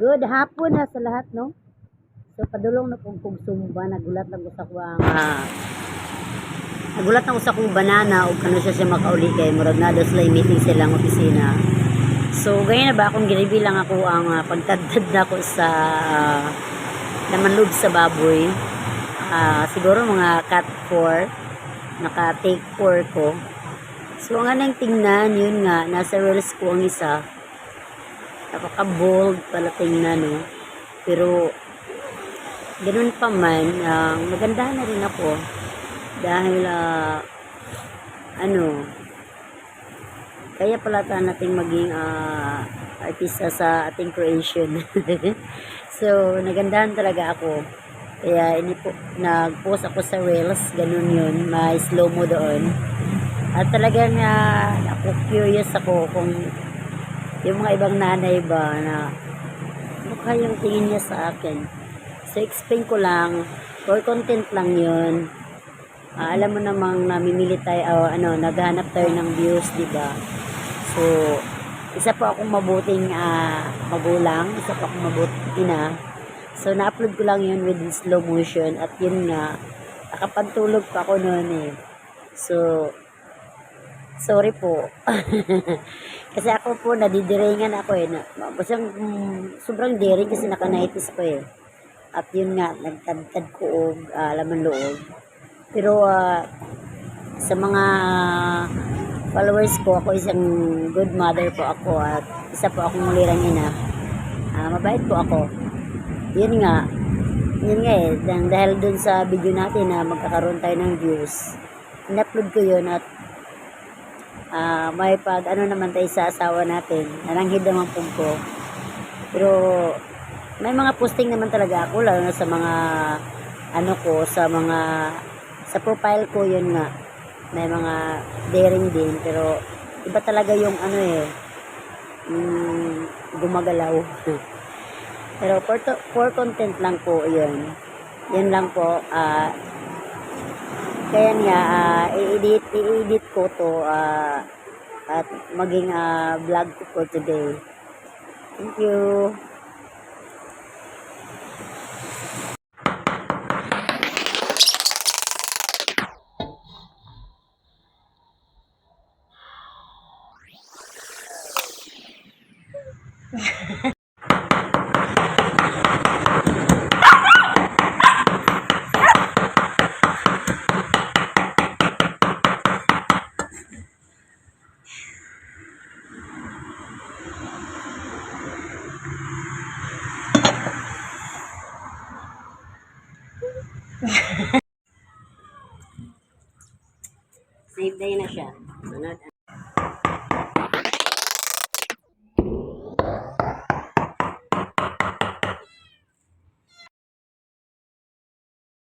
Good hapon na sa lahat, no? So, padulong na kong sumba, nagulat na ko sa kuwang, nagulat na ko sa kong banana, o kano siya makauli kay murag na dos lay meeting silang opisina. So, ganyan na ba akong ginibi lang ako ang pagtadtad na ko sa laman loob sa baboy. Siguro mga cut 4, naka take 4 ko. So, ang anong tingnan, yun nga, nasa reels ko ang isa. Napaka-bold pala tingnan, no? Pero, ganun pa man, maganda na rin ako. Dahil, kaya pala nating maging artista sa ating creation. So, nagandahan talaga ako. Kaya, nag-post ako sa reels, ganun yun, may slow-mo doon. At talagang ako curious ako kung yung mga ibang nanay ba na mukha yung tingin niya sa akin. So, explain ko lang, for content lang yun. Alam mo namang namimili tayo, naghahanap tayo ng views, diba? So, isa po akong mabuting magulang, isa po akong mabuting ina. So, na-upload ko lang yun with slow motion at yun nga, nakapantulog pa ako noon eh. So, sorry po. Kasi ako po, nadidiringan ako eh. Sobrang daring kasi naka-nighties ko eh. At yun nga, nagtadtad ko laman loob. Pero sa mga followers ko, ako isang good mother po ako at isa po akong mulirang ina. Mabait po ako. Yun nga eh, dahil dun sa video natin na magkakaroon tayo ng views, in-upload ko yun at may naman tayo sa asawa natin, nalanghid naman po ko. Pero may mga posting naman talaga ako, lalo na sa mga sa profile ko, yun nga, may mga daring din, pero iba talaga yung gumagalaw. Pero for content lang po yun lang po. Kaya nga, i-edit ko to at maging vlog ko for today. Thank you. Save day na siya. Sunod.